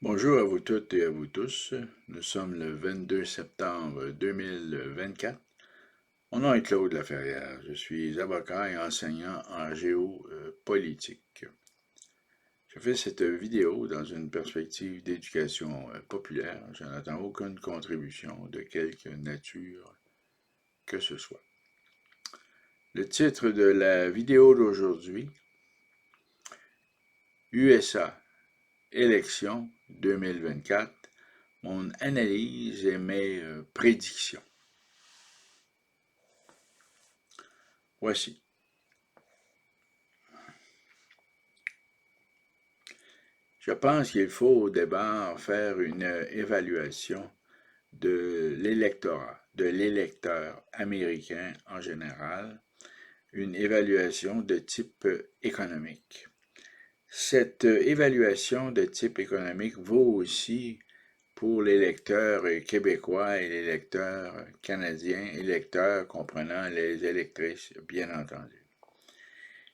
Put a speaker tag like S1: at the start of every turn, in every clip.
S1: Bonjour à vous toutes et à vous tous. Nous sommes le 22 septembre 2024. Mon nom est Claude Laferrière. Je suis avocat et enseignant en géopolitique. Je fais cette vidéo dans une perspective d'éducation populaire. Je n'attends aucune contribution de quelque nature que ce soit. Le titre de la vidéo d'aujourd'hui, USA, élection 2024, mon analyse et mes prédictions. Voici. Je pense qu'il faut au départ faire une évaluation de l'électorat, de l'électeur américain en général, une évaluation de type économique. Cette évaluation de type économique vaut aussi pour l'électeur québécois et l'électeur canadien, électeurs comprenant les électrices, bien entendu.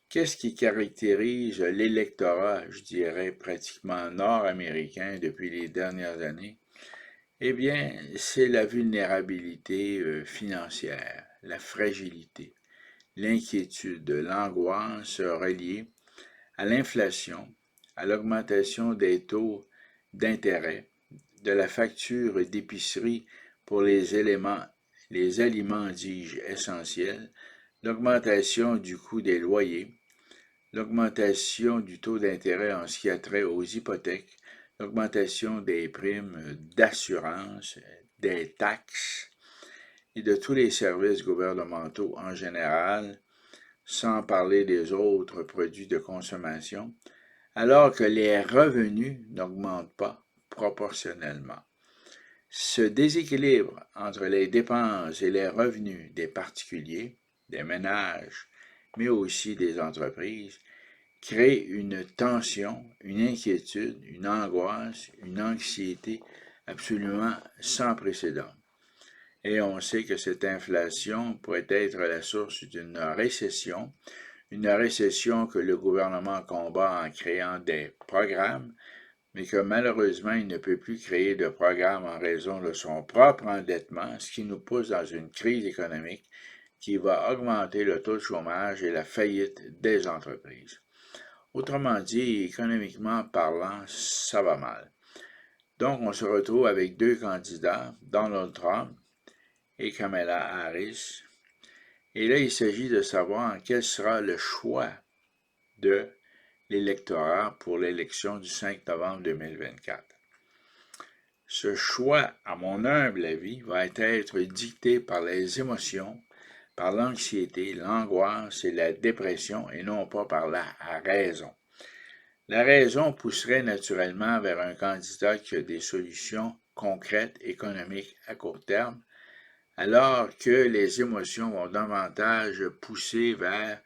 S1: Qu'est-ce qui caractérise l'électorat, je dirais, pratiquement nord-américain depuis les dernières années? Eh bien, c'est la vulnérabilité financière, la fragilité, l'inquiétude, l'angoisse reliée à l'inflation, à l'augmentation des taux d'intérêt, de la facture d'épicerie pour les aliments, dis-je, essentiels, l'augmentation du coût des loyers, l'augmentation du taux d'intérêt en ce qui a trait aux hypothèques, l'augmentation des primes d'assurance, des taxes et de tous les services gouvernementaux en général, sans parler des autres produits de consommation, alors que les revenus n'augmentent pas proportionnellement. Ce déséquilibre entre les dépenses et les revenus des particuliers, des ménages, mais aussi des entreprises, crée une tension, une inquiétude, une angoisse, une anxiété absolument sans précédent. Et on sait que cette inflation pourrait être la source d'une récession, une récession que le gouvernement combat en créant des programmes, mais que malheureusement il ne peut plus créer de programmes en raison de son propre endettement, ce qui nous pousse dans une crise économique qui va augmenter le taux de chômage et la faillite des entreprises. Autrement dit, économiquement parlant, ça va mal. Donc, on se retrouve avec deux candidats, Donald Trump et Kamala Harris. Et là, il s'agit de savoir quel sera le choix de l'électorat pour l'élection du 5 novembre 2024. Ce choix, à mon humble avis, va être dicté par les émotions, par l'anxiété, l'angoisse et la dépression, et non pas par la raison. La raison pousserait naturellement vers un candidat qui a des solutions concrètes économiques à court terme, alors que les émotions vont davantage pousser vers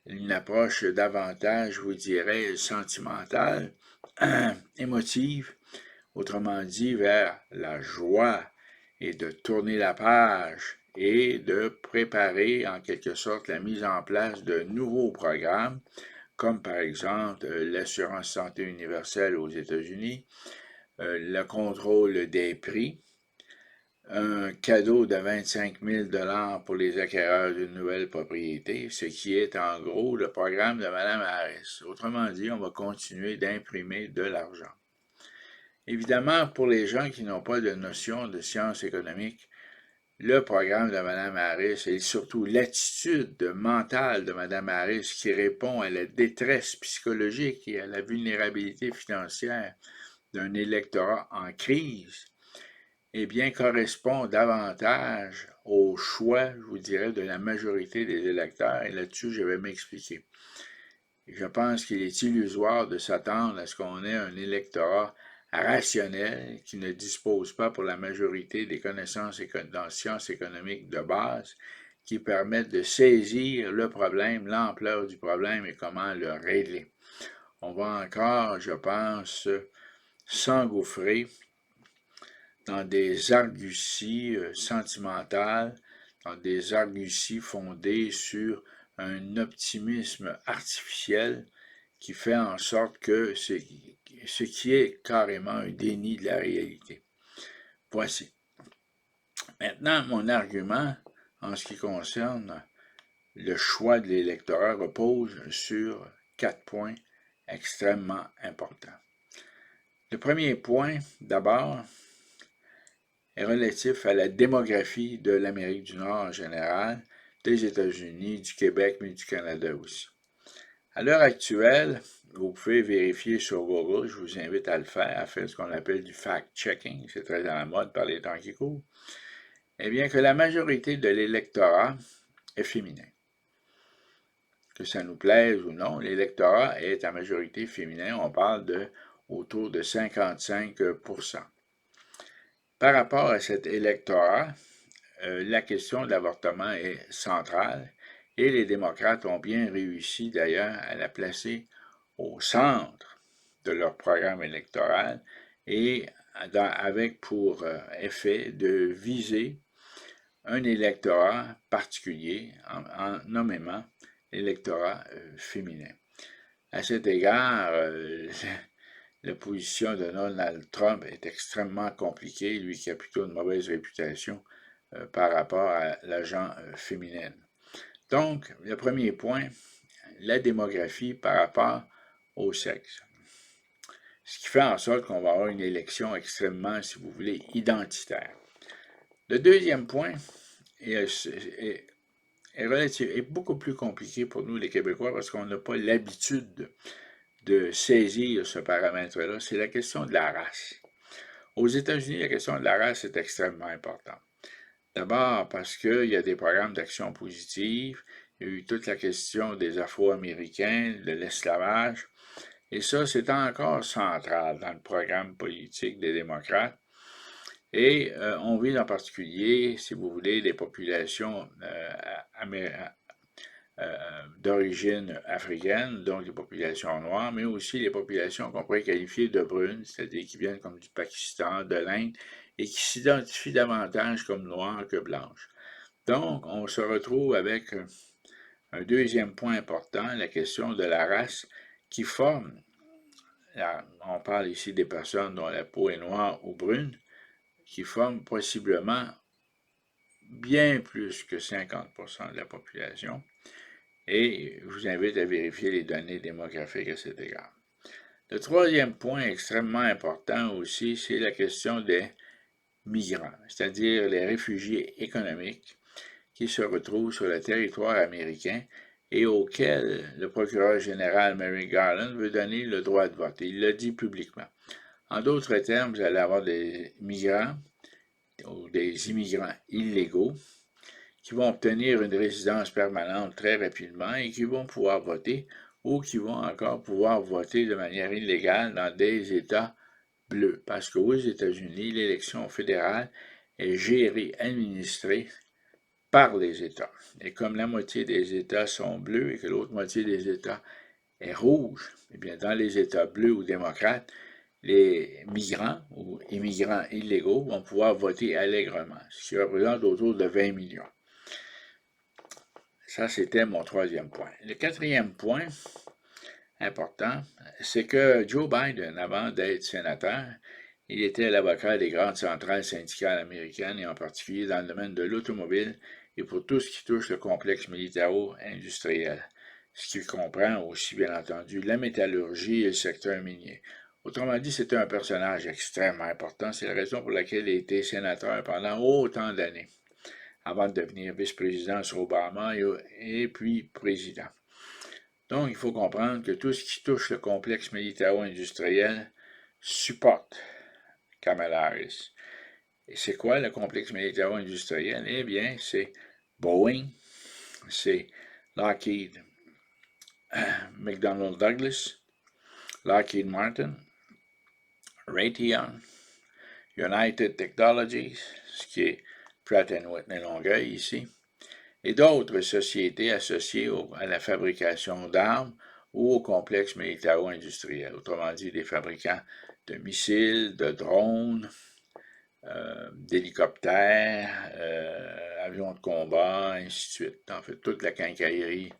S1: une approche davantage, je vous dirais, sentimentale, émotive, autrement dit, vers la joie et de tourner la page et de préparer en quelque sorte la mise en place de nouveaux programmes comme par exemple l'assurance santé universelle aux États-Unis, le contrôle des prix, un cadeau de 25 000 pour les acquéreurs d'une nouvelle propriété, ce qui est en gros le programme de Mme Harris. Autrement dit, on va continuer d'imprimer de l'argent. Évidemment, pour les gens qui n'ont pas de notion de sciences économiques, le programme de Mme Harris et surtout l'attitude mentale de Mme Harris qui répond à la détresse psychologique et à la vulnérabilité financière d'un électorat en crise, eh bien, correspond davantage au choix, je vous dirais, de la majorité des électeurs. Et là-dessus, je vais m'expliquer. Je pense qu'il est illusoire de s'attendre à ce qu'on ait un électorat rationnel qui ne dispose pas pour la majorité des connaissances en sciences économiques de base qui permettent de saisir le problème, l'ampleur du problème et comment le régler. On va encore, je pense, s'engouffrer dans des arguties sentimentales, dans des arguties fondées sur un optimisme artificiel qui fait en sorte que ce qui est carrément un déni de la réalité. Voici. Maintenant, mon argument en ce qui concerne le choix de l'électorat repose sur 4 points extrêmement importants. Le premier point, d'abord, est relatif à la démographie de l'Amérique du Nord en général, des États-Unis, du Québec, mais du Canada aussi. À l'heure actuelle, vous pouvez vérifier sur Google, je vous invite à le faire, à faire ce qu'on appelle du fact-checking, c'est très à la mode par les temps qui courent, eh bien que la majorité de l'électorat est féminin. Que ça nous plaise ou non, l'électorat est à majorité féminin, on parle de autour de 55%. Par rapport à cet électorat, la question de l'avortement est centrale et les démocrates ont bien réussi d'ailleurs à la placer au centre de leur programme électoral et avec pour effet de viser un électorat particulier, en nommément l'électorat féminin. À cet égard, la position de Donald Trump est extrêmement compliquée, lui qui a plutôt une mauvaise réputation par rapport à l'agent féminine. Donc, le premier point, la démographie par rapport au sexe. Ce qui fait en sorte qu'on va avoir une élection extrêmement, si vous voulez, identitaire. Le deuxième point est beaucoup plus compliqué pour nous, les Québécois, parce qu'on n'a pas l'habitude de saisir ce paramètre-là, c'est la question de la race. Aux États-Unis, la question de la race est extrêmement importante. D'abord parce qu'il y a des programmes d'action positive, il y a eu toute la question des Afro-Américains, de l'esclavage, et ça, c'est encore central dans le programme politique des démocrates. Et on vise en particulier, si vous voulez, les populations d'origine africaine, donc les populations noires, mais aussi les populations qu'on pourrait qualifier de brunes, c'est-à-dire qui viennent comme du Pakistan, de l'Inde, et qui s'identifient davantage comme noires que blanches. Donc, on se retrouve avec un deuxième point important, la question de la race qui forme, on parle ici des personnes dont la peau est noire ou brune, qui forment possiblement bien plus que 50% de la population. Et je vous invite à vérifier les données démographiques à cet égard. Le troisième point extrêmement important aussi, c'est la question des migrants, c'est-à-dire les réfugiés économiques qui se retrouvent sur le territoire américain et auxquels le procureur général Merrick Garland veut donner le droit de vote. Il l'a dit publiquement. En d'autres termes, vous allez avoir des migrants ou des immigrants illégaux qui vont obtenir une résidence permanente très rapidement et qui vont pouvoir voter ou qui vont encore pouvoir voter de manière illégale dans des États bleus. Parce qu'aux États-Unis, l'élection fédérale est gérée, administrée par les États. Et comme la moitié des États sont bleus et que l'autre moitié des États est rouge, eh bien, dans les États bleus ou démocrates, les migrants ou immigrants illégaux vont pouvoir voter allègrement, ce qui représente autour de 20 millions. Ça, c'était mon troisième point. Le quatrième point important, c'est que Joe Biden, avant d'être sénateur, il était l'avocat des grandes centrales syndicales américaines et en particulier dans le domaine de l'automobile et pour tout ce qui touche le complexe militaro-industriel, ce qui comprend aussi, bien entendu, la métallurgie et le secteur minier. Autrement dit, c'était un personnage extrêmement important. C'est la raison pour laquelle il a été sénateur pendant autant d'années, avant de devenir vice-président sur Obama et puis président. Donc, il faut comprendre que tout ce qui touche le complexe militaro-industriel supporte Kamala Harris. Et c'est quoi le complexe militaro-industriel? Eh bien, c'est Boeing, c'est Lockheed McDonnell Douglas, Lockheed Martin, Raytheon, United Technologies, ce qui est Pratt & Whitney Longueuil ici, et d'autres sociétés associées à la fabrication d'armes ou au complexe militaro-industriel, autrement dit des fabricants de missiles, de drones, d'hélicoptères, avions de combat, ainsi de suite. En fait, toute la quincaillerie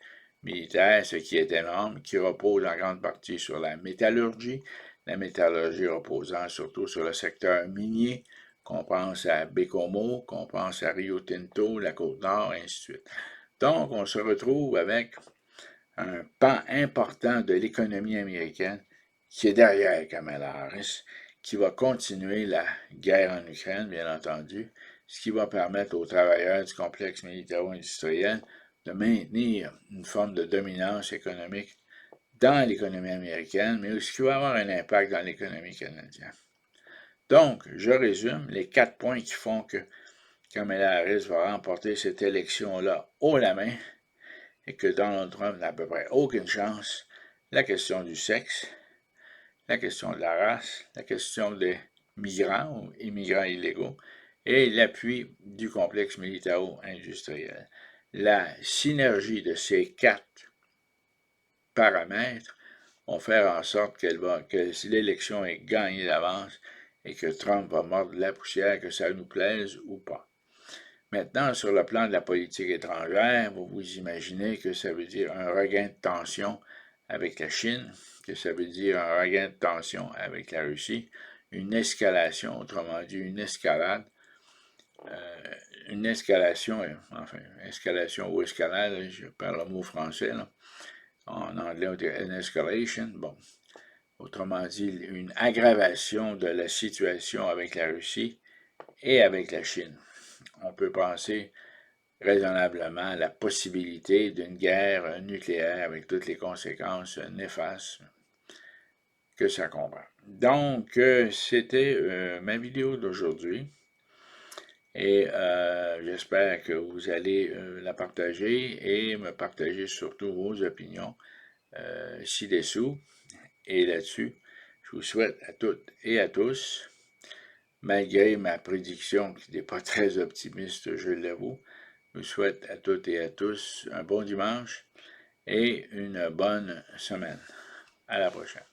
S1: militaire, ce qui est énorme, qui repose en grande partie sur la métallurgie, la métallurgie reposant surtout sur le secteur minier, qu'on pense à Bécomo, qu'on pense à Rio Tinto, la Côte-Nord, et ainsi de suite. Donc, on se retrouve avec un pan important de l'économie américaine qui est derrière Kamala Harris, qui va continuer la guerre en Ukraine, bien entendu, ce qui va permettre aux travailleurs du complexe militaro-industriel de maintenir une forme de dominance économique dans l'économie américaine, mais aussi qui va avoir un impact dans l'économie canadienne. Donc, je résume les 4 points qui font que Kamala Harris va remporter cette élection-là haut la main et que Donald Trump n'a à peu près aucune chance. La question du sexe, la question de la race, la question des migrants ou immigrants illégaux et l'appui du complexe militaro-industriel. La synergie de ces 4 paramètres vont faire en sorte que l'élection est gagnée d'avance et que Trump va mordre la poussière, que ça nous plaise ou pas. Maintenant, sur le plan de la politique étrangère, vous vous imaginez que ça veut dire un regain de tension avec la Chine, que ça veut dire un regain de tension avec la Russie, une escalation, autrement dit une escalade, escalation ou escalade, je parle le mot français, là. En anglais on dit an escalation, bon, autrement dit une aggravation de la situation avec la Russie et avec la Chine. On peut penser raisonnablement à la possibilité d'une guerre nucléaire avec toutes les conséquences néfastes que ça comprend. Donc, c'était ma vidéo d'aujourd'hui et j'espère que vous allez la partager et me partager surtout vos opinions ci-dessous et là-dessus. Je vous souhaite à toutes et à tous, malgré ma prédiction qui n'est pas très optimiste, je l'avoue, je vous souhaite à toutes et à tous un bon dimanche et une bonne semaine. À la prochaine.